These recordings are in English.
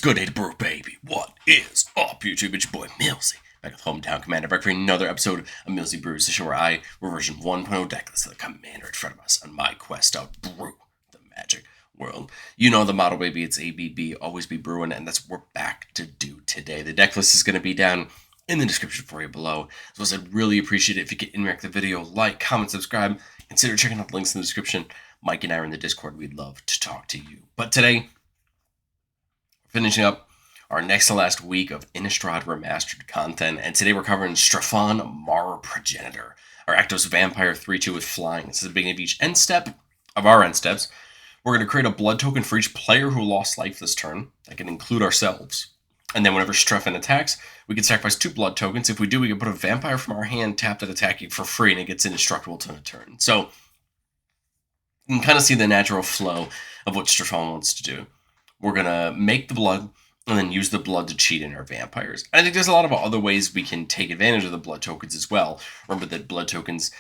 good, day to brew, baby? What is up, YouTube? It's your boy, Millsy, back with Hometown Commander, back for another episode of Millsy Brews, the show where I, version 1.0 decklist of the Commander in front of us on my quest to brew the magic world. You know the motto, baby. It's ABB, always be brewing, and that's what we're back to do today. The deck list is going to be down in the description for you below. As well as I'd really appreciate it if you could interact with the video, like, comment, subscribe, consider checking out the links in the description. Mike and I are in the Discord. We'd love to talk to you. But today, finishing up our next to last week of Innistrad Remastered content, and today we're covering Strefan, Maurer, Progenitor, our Actos Vampire 3-2 with flying. This is the beginning of each end step of our end steps. We're going to create a blood token for each player who lost life this turn. That can include ourselves. And then whenever Strefan attacks, we can sacrifice 2 blood tokens. If we do, we can put a vampire from our hand tapped at attacking for free, and it gets indestructible to a turn. So you can kind of see the natural flow of what Strefan wants to do. We're going to make the blood and then use the blood to cheat in our vampires. And I think there's a lot of other ways we can take advantage of the blood tokens as well. Remember that blood tokens,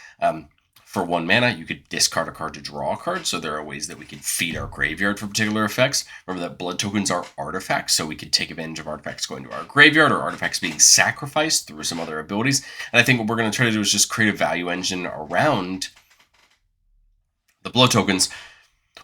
for 1 mana, you could discard a card to draw a card. So there are ways that we can feed our graveyard for particular effects. Remember that blood tokens are artifacts, so we could take advantage of artifacts going to our graveyard or artifacts being sacrificed through some other abilities. And I think what we're going to try to do is just create a value engine around the blood tokens,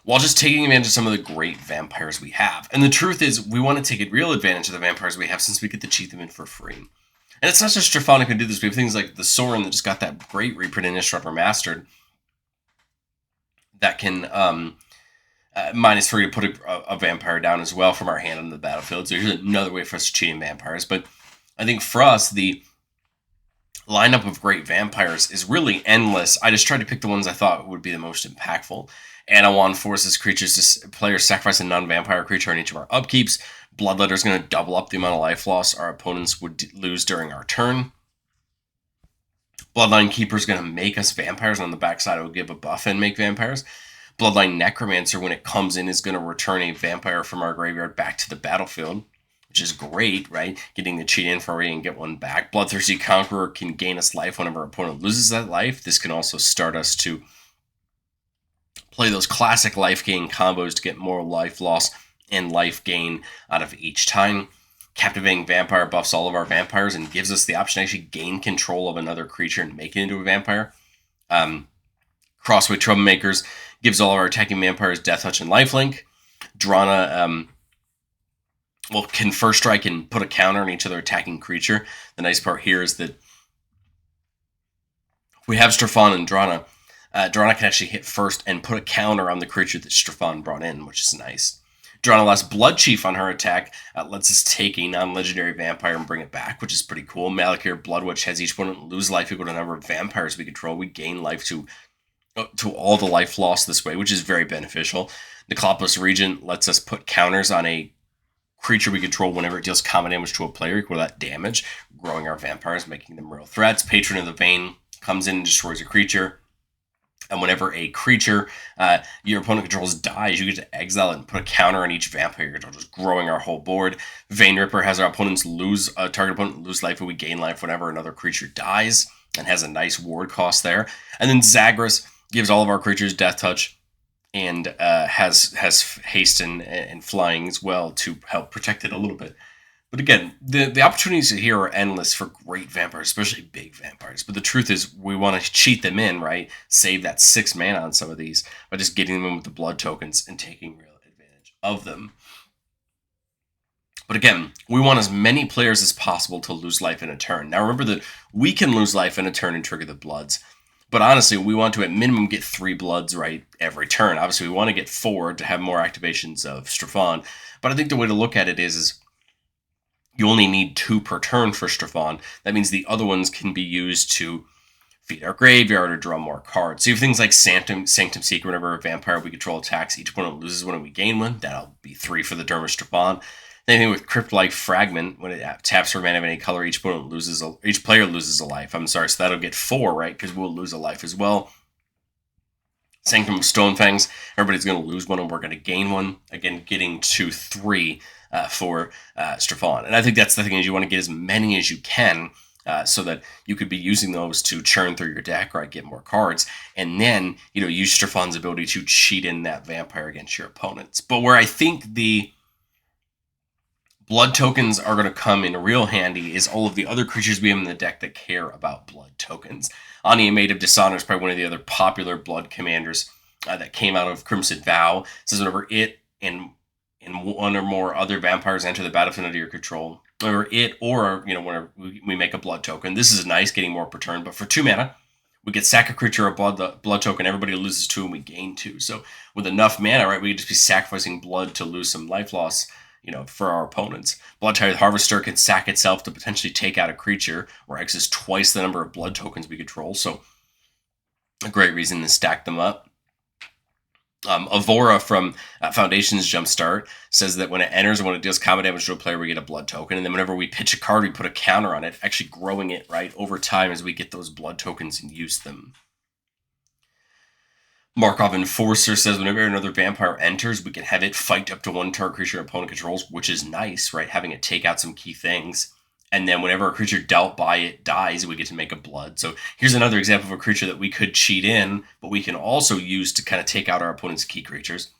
while just taking advantage of some of the great vampires we have. And the truth is, we want to take a real advantage of the vampires we have since we get to cheat them in for free. And it's not just Strefan who can do this. We have things like the Sorin that just got that great reprint in Innistrad Remastered that can -3 to put a vampire down as well from our hand on the battlefield. So here's another way for us to cheat in vampires. But I think for us, the lineup of great vampires is really endless. I just tried to pick the ones I thought would be the most impactful. Anawan forces creatures to players sacrifice a non-vampire creature on each of our upkeeps. Bloodletter is going to double up the amount of life loss our opponents would lose during our turn. Bloodline Keeper is going to make us vampires. On the backside, it will give a buff and make vampires. Bloodline Necromancer, when it comes in, is going to return a vampire from our graveyard back to the battlefield, which is great, right? Getting the cheat in for free and get one back. Bloodthirsty Conqueror can gain us life whenever our opponent loses that life. This can also start us to play those classic life gain combos to get more life loss and life gain out of each time. Captivating Vampire buffs all of our vampires and gives us the option to actually gain control of another creature and make it into a vampire. Crossway Troublemakers gives all of our attacking vampires Death Touch and Lifelink. Drana can first strike and put a counter on each other attacking creature. The nice part here is that we have Strefan and Drana. Drana can actually hit first and put a counter on the creature that Strefan brought in, which is nice. Drana last Blood Chief on her attack lets us take a non-legendary vampire and bring it back, which is pretty cool. Malakir Bloodwitch has each opponent lose life equal to the number of vampires we control. We gain life to all the life lost this way, which is very beneficial. Necropolis Regent lets us put counters on a creature we control whenever it deals common damage to a player equal to that damage, growing our vampires, making them real threats. Patron of the Vein comes in and destroys a creature. And whenever a creature your opponent controls dies, you get to exile it and put a counter on each vampire you control, just growing our whole board. Vein Ripper has our opponents target opponent lose life, and we gain life whenever another creature dies, and has a nice ward cost there. And then Zagreus gives all of our creatures Death Touch, and has haste and flying as well to help protect it a little bit. But again, the opportunities here are endless for great vampires, especially big vampires. But the truth is, we want to cheat them in, right? Save that 6 mana on some of these by just getting them in with the blood tokens and taking real advantage of them. But again, we want as many players as possible to lose life in a turn. Now remember that we can lose life in a turn and trigger the bloods. But honestly, we want to at minimum get 3 bloods right every turn. Obviously, we want to get 4 to have more activations of Strefan. But I think the way to look at it is you only need 2 per turn for Strefan. That means the other ones can be used to feed our graveyard or draw more cards. So you have things like Sanctum Seeker. Whenever a vampire we control attacks, each opponent loses one and we gain one. That'll be 3 for the turn with Strefan. Anything with Crypt-like Fragment, when it taps for mana of any color, each player loses a life. I'm sorry, so that'll get 4, right? Because we'll lose a life as well. Sanctum of Stonefangs, everybody's going to lose one and we're going to gain one. Again, getting to 3 for Strefan. And I think that's the thing, is you want to get as many as you can so that you could be using those to churn through your deck, right? Get more cards. And then, use Strefan's ability to cheat in that vampire against your opponents. But where I think the Blood tokens are going to come in real handy is all of the other creatures we have in the deck that care about blood tokens. Maid of Dishonor is probably one of the other popular blood commanders that came out of Crimson Vow. It says whenever it and one or more other vampires enter the battlefield under your control, or it, or whenever we make a blood token. This is nice, getting more per turn. But for 2 mana, we get sack a creature or blood token. Everybody loses 2, and we gain 2. So with enough mana, right, we could just be sacrificing blood to lose some life loss, for our opponents. Blood-Tired Harvester can sack itself to potentially take out a creature, or X is twice the number of blood tokens we control. So a great reason to stack them up. Avora from Foundation's Jumpstart says that when it enters, when it deals combat damage to a player, we get a blood token. And then whenever we pitch a card, we put a counter on it, actually growing it, right, over time as we get those blood tokens and use them. Markov Enforcer says whenever another vampire enters, we can have it fight up to 1 target creature opponent controls, which is nice, right, having it take out some key things. And then whenever a creature dealt by it dies, we get to make a blood. So here's another example of a creature that we could cheat in, but we can also use to kind of take out our opponent's key creatures.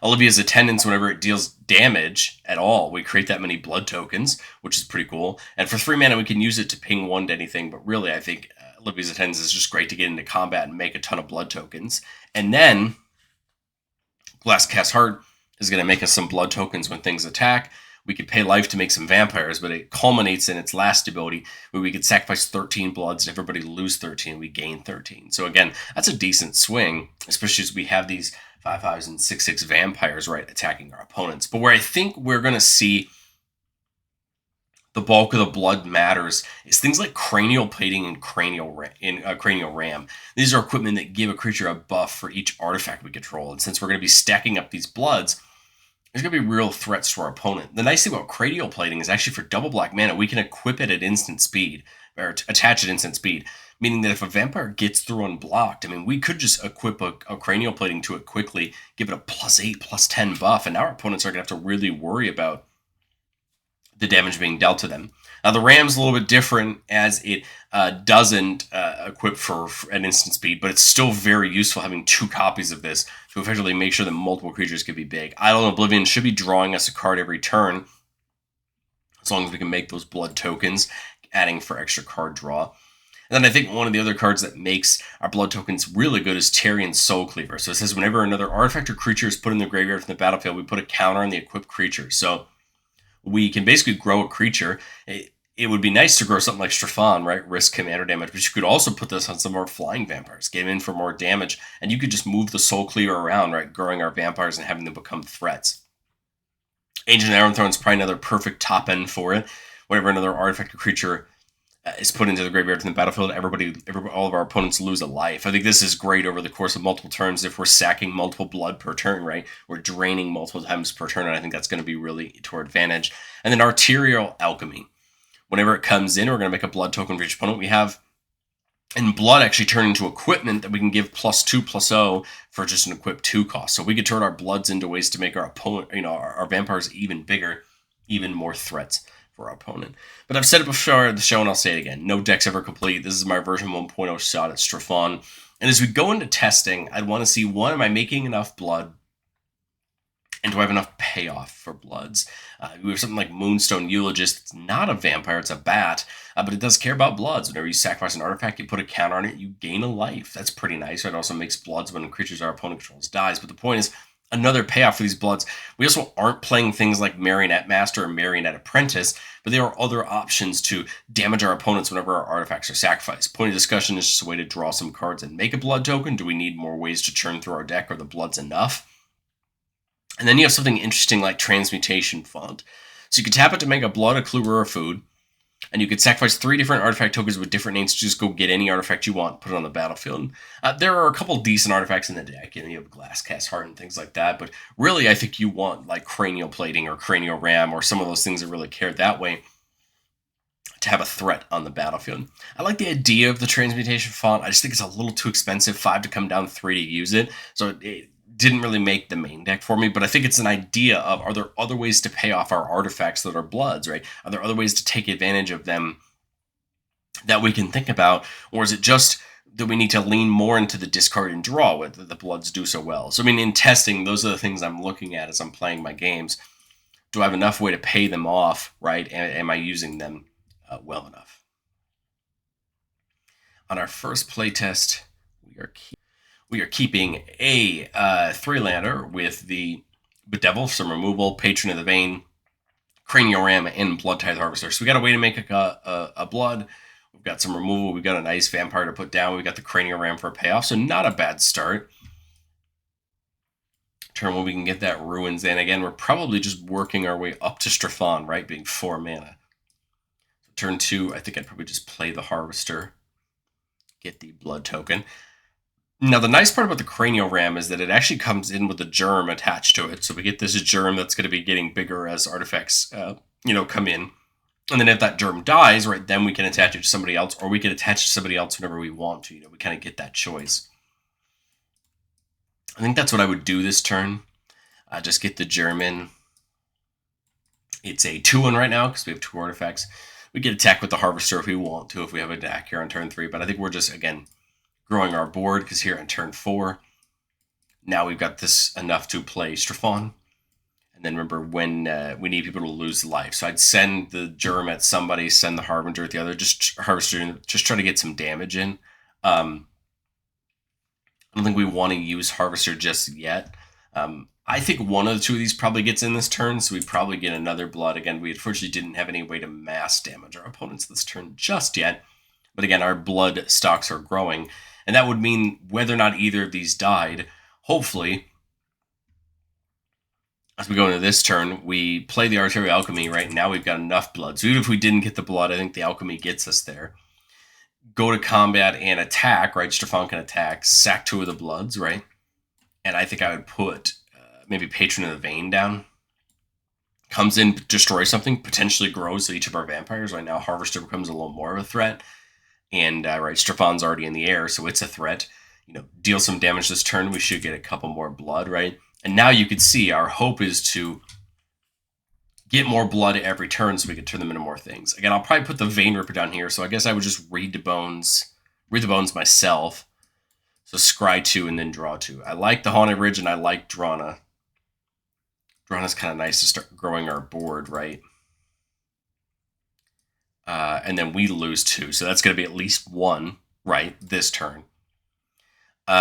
Olivia's Attendants, whenever it deals damage at all, we create that many blood tokens, which is pretty cool. And for 3 mana, we can use it to ping 1 to anything. But really, I think Olivia's Attendants is just great to get into combat and make a ton of blood tokens. And then Glasscast Heart is going to make us some blood tokens when things attack. We could pay life to make some vampires, but it culminates in its last ability where we could sacrifice 13 bloods and everybody lose 13. We gain 13. So again, that's a decent swing, especially as we have these 5/5s and 6/6 vampires, right, attacking our opponents. But where I think we're going to see the bulk of the blood matters is things like cranial plating and cranial ram. These are equipment that give a creature a buff for each artifact we control. And since we're going to be stacking up these bloods, there's going to be real threats to our opponent. The nice thing about cranial plating is actually for double black mana, we can equip it at instant speed, or attach at instant speed, meaning that if a vampire gets through unblocked, we could just equip a cranial plating to it quickly, give it a +8, +10 buff, and now our opponents are going to have to really worry about the damage being dealt to them. Now, the Ram's a little bit different as it doesn't equip for an instant speed, but it's still very useful having 2 copies of this to effectively make sure that multiple creatures can be big. Idle Oblivion should be drawing us a card every turn, as long as we can make those blood tokens, adding for extra card draw. And then I think one of the other cards that makes our blood tokens really good is Tarian's Soul Cleaver. So it says whenever another artifact or creature is put in the graveyard from the battlefield, we put a counter on the equipped creature. So we can basically grow a creature. It would be nice to grow something like Strefan, right? Risk commander damage, but you could also put this on some of our flying vampires, get them in for more damage, and you could just move the Soul Cleaver around, right? Growing our vampires and having them become threats. Ancient Ironthorn is probably another perfect top end for it. Whenever another artifact or creature is put into the graveyard from the battlefield, all of our opponents lose a life. I think this is great over the course of multiple turns if we're sacking multiple blood per turn, right? We're draining multiple times per turn, and I think that's going to be really to our advantage. And then Arterial Alchemy. Whenever it comes in, we're going to make a blood token for each opponent we have. And blood actually turn into equipment that we can give +2/+0 for just an equip 2 cost. So we could turn our bloods into ways to make our opponent, our vampires even bigger, even more threats for our opponent. But I've said it before at the show, and I'll say it again. No deck's ever complete. This is my version 1.0 shot at Strefan. And as we go into testing, I'd want to see, one, am I making enough blood? And do I have enough payoff for bloods? We have something like Moonstone Eulogist. It's not a vampire, it's a bat, but it does care about bloods. Whenever you sacrifice an artifact, you put a counter on it, you gain a life. That's pretty nice. It also makes bloods when creatures our opponent controls dies. But the point is, another payoff for these bloods. We also aren't playing things like Marionette Master or Marionette Apprentice, but there are other options to damage our opponents whenever our artifacts are sacrificed. Point of discussion is just a way to draw some cards and make a blood token. Do we need more ways to churn through our deck? Are the bloods enough? And then you have something interesting like Transmutation Font. So you can tap it to make a blood, a clue, or a food. And you could sacrifice 3 different artifact tokens with different names to just go get any artifact you want, put it on the battlefield. There are a couple decent artifacts in the deck, and you have Glasscast Heart and things like that. But really, I think you want like Cranial Plating or Cranial Ram or some of those things that really care that way to have a threat on the battlefield. I like the idea of the Transmutation Font. I just think it's a little too expensive, 5 to come down, 3 to use it. So it didn't really make the main deck for me, but I think it's an idea of, are there other ways to pay off our artifacts that are bloods, right? Are there other ways to take advantage of them that we can think about? Or is it just that we need to lean more into the discard and draw with the bloods do so well? So, in testing, those are the things I'm looking at as I'm playing my games. do I have enough way to pay them off, right? And am I using them well enough? On our first playtest, we are keeping a 3-lander with the Bedevil, some removal, Patron of the Vein, Cranial Ram, and Blood Tithe Harvester. So we got a way to make a blood. We've got some removal. We've got a nice vampire to put down. We've got the Cranial Ram for a payoff. So not a bad start. Turn when we can get that Ruins in. Again, we're probably just working our way up to Strefan, right? Being 4 mana. So turn 2, I think I'd probably just play the Harvester. Get the blood token. Now, the nice part about the Cranial Ram is that it actually comes in with a germ attached to it. So we get this germ that's going to be getting bigger as artifacts, come in. And then if that germ dies, right, then we can attach it to somebody else, or we can attach it to somebody else whenever we want to. We kind of get that choice. I think that's what I would do this turn. Just get the germ in. It's a 2-1 right now because we have 2 artifacts. We get attack with the Harvester if we want to, if we have a deck here on turn 3. But I think we're just, again, growing our board because here on turn 4, now we've got this enough to play Strefan. And then remember when we need people to lose life. So I'd send the germ at somebody, send the Harbinger at the other, just Harvester, just try to get some damage in. I don't think we want to use Harvester just yet. I think one of the 2 of these probably gets in this turn, so we probably get another blood. Again, we unfortunately didn't have any way to mass damage our opponents this turn just yet. But again, our blood stocks are growing. And that would mean whether or not either of these died, hopefully, as we go into this turn, we play the Arterial Alchemy, right? Now we've got enough blood. So even if we didn't get the blood, I think the Alchemy gets us there. Go to combat and attack, right? Strefan can attack, sack 2 of the bloods, right? And I think I would put maybe Patron of the Vein down. Comes in, destroys something, potentially grows each of our vampires. Right now, Harvester becomes a little more of a threat. And, right, Strefan's already in the air, so it's a threat. Deal some damage this turn. We should get a couple more blood, right? And now you can see our hope is to get more blood every turn so we can turn them into more things. Again, I'll probably put the Vein Ripper down here, so I guess I would just read the bones myself. So scry 2 and then draw 2. I like the Haunted Ridge and I like Drana. Drana's kind of nice to start growing our board, right? And then we lose 2, so that's going to be at least 1, right, this turn. 2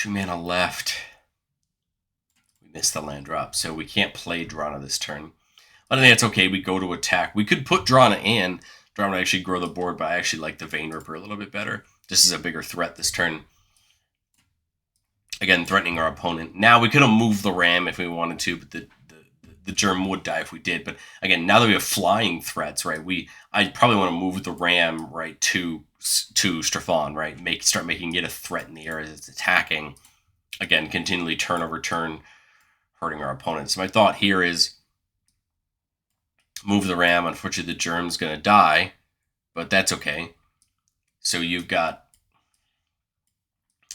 mana left. We missed the land drop, so we can't play Drana this turn. But I think that's okay. We go to attack. We could put Drana in. Drana would actually grow the board, but I actually like the Vein Ripper a little bit better. This is a bigger threat this turn. Again, threatening our opponent. Now, we could have moved the Ram if we wanted to, but the germ would die if we did. But again, now that we have flying threats, right, I'd probably want to move the Ram, right, to Strefan, right? Start making it a threat in the area that's attacking. Again, continually turn over turn, hurting our opponents. So my thought here is move the Ram. Unfortunately, the germ's going to die, but that's okay. So you've got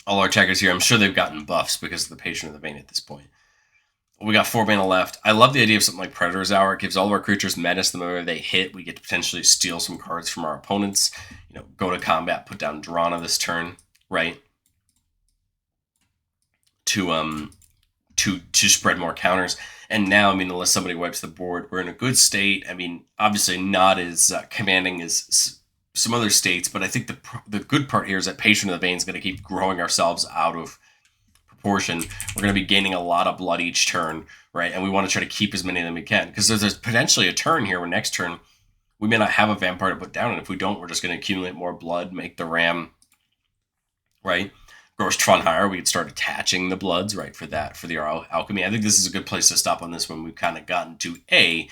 all our attackers here. I'm sure they've gotten buffs because of the Patron of the Vein at this point. We got 4 mana left. I love the idea of something like Predator's Hour. It gives all of our creatures menace. The moment they hit, we get to potentially steal some cards from our opponents. Go to combat, put down Drana this turn, right? To spread more counters. And now, unless somebody wipes the board, we're in a good state. Obviously not as commanding as some other states, but I think the good part here is that Patron of the Vein is going to keep growing ourselves out of proportion. We're going to be gaining a lot of blood each turn, right? And we want to try to keep as many of them we can, because there's potentially a turn here where next turn we may not have a vampire to put down, and if we don't, we're just going to accumulate more blood, make the Ram, right, grow Strefan higher. We could start attaching the bloods, right, for the alchemy. I think this is a good place to stop on this one. We've kind of gotten to a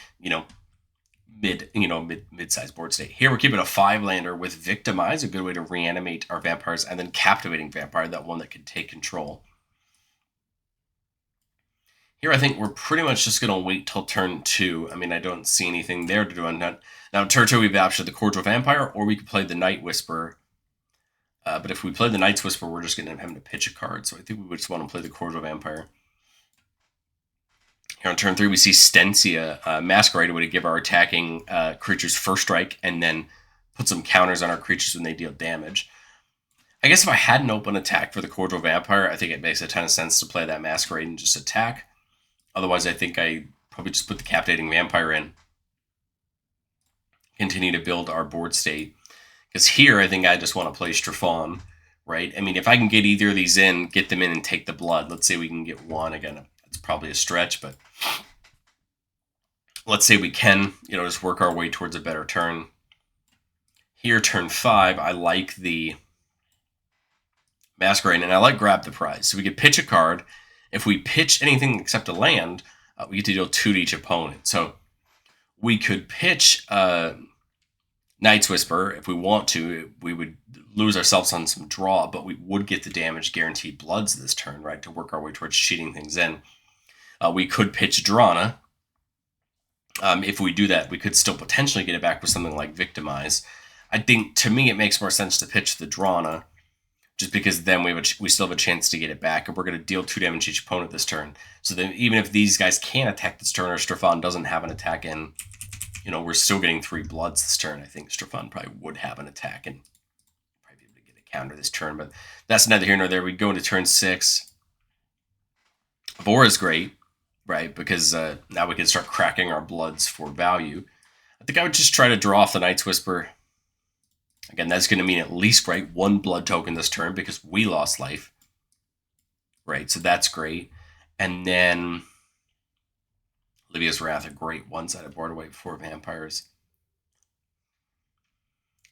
mid-sized board state. Here we're keeping a 5-lander with Victimize, a good way to reanimate our vampires, and then Captivating Vampire, that one that can take control. Here I think we're pretty much just going to wait till turn 2. I don't see anything there to do on that. Now, turn 2 we've optioned the Cordial Vampire, or we could play the Night Whisperer. But if we play the Night's Whisper, we're just going to have to pitch a card. So I think we would just want to play the Cordial Vampire. Here on turn 3, we see Stencia, Masquerade, a way to give our attacking creatures first strike, and then put some counters on our creatures when they deal damage. I guess if I had an open attack for the Cordial Vampire, I think it makes a ton of sense to play that Masquerade and just attack. Otherwise, I think I probably just put the Captivating Vampire in. Continue to build our board state. Because here, I think I just want to play Strefan, right? I mean, if I can get either of these in, get them in and take the blood. Let's say we can get one. Again, it's probably a stretch, but let's say we can, just work our way towards a better turn. Here, turn 5, I like the Masquerade, and I like Grab the Prize. So we could pitch a card. If we pitch anything except a land, we get to deal 2 to each opponent. So we could pitch Night's Whisper if we want to. We would lose ourselves on some draw, but we would get the damage guaranteed bloods this turn, right, to work our way towards cheating things in. We could pitch Drana. If we do that, we could still potentially get it back with something like Victimize. I think, to me, it makes more sense to pitch the Drana, just because then we still have a chance to get it back, and we're going to deal 2 damage to each opponent this turn. So then even if these guys can't attack this turn, or Strefan doesn't have an attack in, we're still getting 3 bloods this turn. I think Strefan probably would have an attack and probably be able to get a counter this turn, but that's neither here nor there. We go into turn 6. Avora is great, right, because now we can start cracking our bloods for value. I think I would just try to draw off the Night's Whisper. Again, that's going to mean at least, right, 1 blood token this turn because we lost life. Right, so that's great. And then Livia's Wrath, a great one-sided board away before Vampires.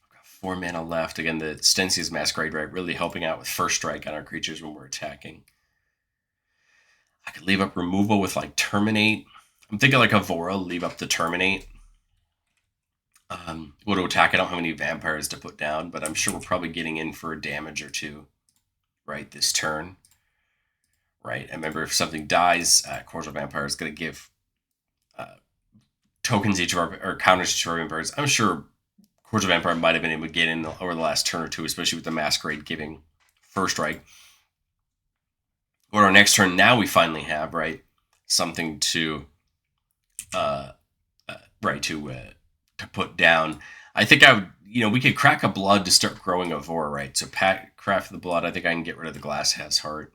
I've got 4 mana left. Again, the Stencia's Masquerade, right, really helping out with first strike on our creatures when we're attacking. I could leave up removal with, like, Terminate. I'm thinking like Avora, leave up the Terminate. Go to attack. I don't have any vampires to put down, but I'm sure we're probably getting in for a damage or 2, right, this turn. Right, and remember, if something dies, Cordial Vampire is going to give tokens each of our, or counters each of our vampires. I'm sure Cordial Vampire might have been able to get in over the last turn or 2, especially with the Masquerade giving first strike. Go to our next turn. Now we finally have, right, something to to put down. I think I would, we could crack a blood to start growing Avora, right? So craft the blood. I think I can get rid of the Glass Has Heart.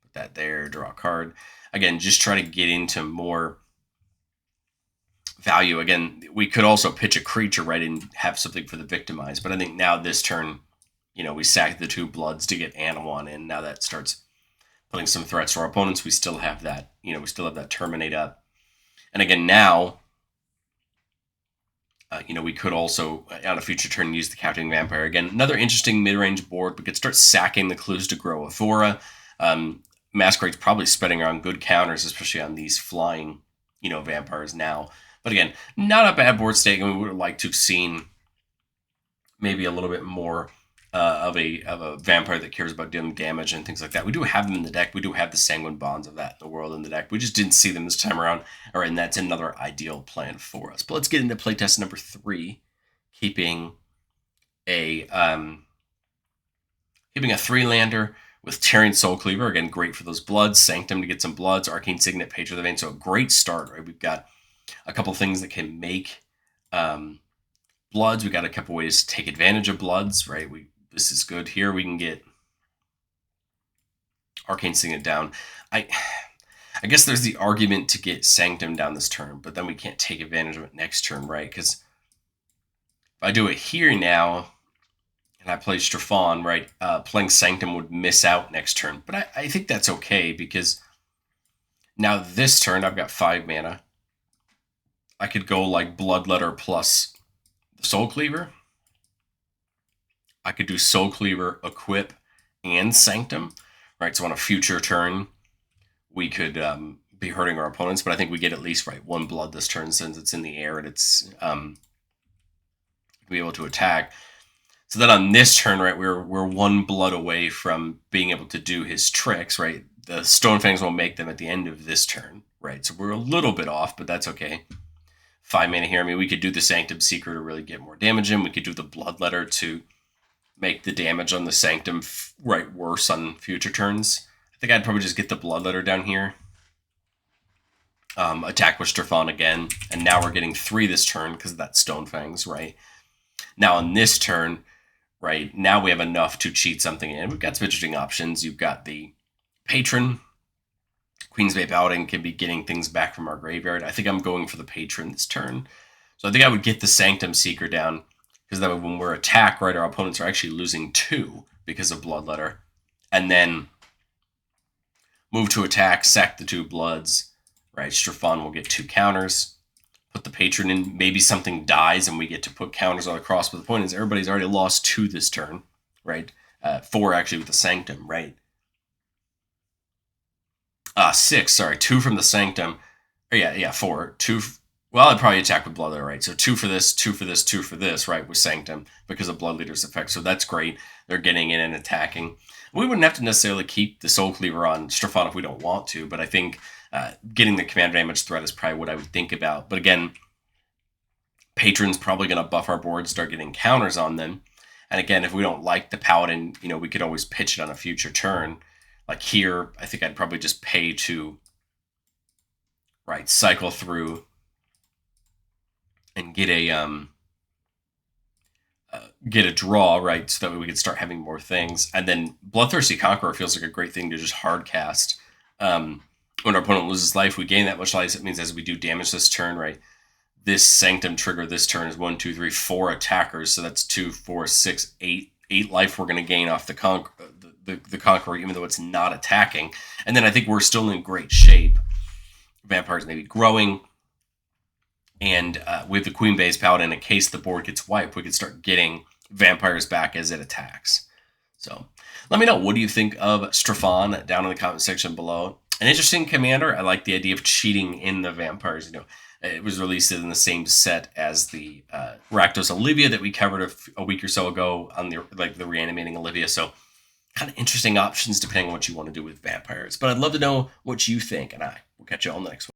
Put that there, draw a card. Again, just try to get into more value. Again, we could also pitch a creature, right, and have something for the Victimize. But I think now this turn, we sack the 2 bloods to get Anawan in. Now that starts putting some threats to our opponents. We still have that, we still have that Terminate up. And again, now, we could also, on a future turn, use the Captivating Vampire. Again, another interesting mid-range board. We could start sacking the clues to grow Avora. Masquerade's probably spreading around good counters, especially on these flying, vampires now. But again, not a bad board state. We would have liked to have seen maybe a little bit more of a vampire that cares about dealing damage and things like that. We do have them in the deck. We do have the Sanguine Bonds of that in the world in the deck. We just didn't see them this time around. All right, and that's another ideal plan for us. But let's get into playtest number 3, keeping a 3-lander with Tearing Soul Cleaver. Again, great for those bloods. Sanctum to get some bloods. Arcane Signet, Page of the Vein. So a great start, right? We've got a couple things that can make bloods. We got a couple ways to take advantage of bloods, right? This is good. Here we can get Arcane Signet down. I guess there's the argument to get Sanctum down this turn, but then we can't take advantage of it next turn, right? Because if I do it here now, and I play Strefan, right, playing Sanctum would miss out next turn. But I think that's okay, because now this turn I've got 5 mana. I could go like Bloodletter plus the Soul Cleaver. I could do Soul Cleaver, Equip, and Sanctum, right? So on a future turn, we could be hurting our opponents, but I think we get at least, right, 1 blood this turn since it's in the air and it's be able to attack. So then on this turn, right, we're 1 blood away from being able to do his tricks, right? The Stonefangs will make them at the end of this turn, right? So we're a little bit off, but that's okay. 5 mana here. I mean, we could do the Sanctum Seeker to really get more damage in. We could do the Bloodletter to make the damage on the Sanctum worse on future turns. I think I'd probably just get the Bloodletter down here. Attack with Strefan again, and now we're getting 3 this turn because of that Stonefangs, right? Now on this turn, right, now we have enough to cheat something in. We've got some interesting options. You've got the Patron, Queensbay Paladin can be getting things back from our graveyard. I think I'm going for the Patron this turn. So I think I would get the Sanctum Seeker down, because then when we're attacked, right, our opponents are actually losing 2 because of Bloodletter. And then move to attack, sack the 2 Bloods, right? Strefan will get 2 counters. Put the Patron in, maybe something dies and we get to put counters on the cross. But the point is, everybody's already lost 2 this turn, right? 4 actually with the Sanctum, right? 6, sorry, 2 from the Sanctum. Oh, yeah, 4. 2. Well, I'd probably attack with Bloodleader, right? So 2 for this, 2 for this, 2 for this, right, with Sanctum because of Bloodleader's effect. So that's great. They're getting in and attacking. We wouldn't have to necessarily keep the Soul Cleaver on Strefan if we don't want to, but I think getting the command damage threat is probably what I would think about. But again, Patron's probably going to buff our board, start getting counters on them. And again, if we don't like the Paladin, we could always pitch it on a future turn. Like here, I think I'd probably just pay to, right, cycle through and get a draw, right, so that way we can start having more things. And then Bloodthirsty Conqueror feels like a great thing to just hard cast. When our opponent loses life, we gain that much life. It means as we do damage this turn, right, this Sanctum trigger this turn is 1, 2, 3, 4 attackers. So that's 2, 4, 6, 8 life we're going to gain off the Conqueror, even though it's not attacking. And then I think we're still in great shape. Vampires may be growing. And with the Queenbase Paladin, in case the board gets wiped, we can start getting vampires back as it attacks. So let me know, what do you think of Strefan down in the comment section below. An interesting commander. I like the idea of cheating in the vampires. It was released in the same set as the Rakdos Olivia that we covered a week or so ago on the reanimating Olivia. So kind of interesting options depending on what you want to do with vampires. But I'd love to know what you think, and I will catch you on the next one.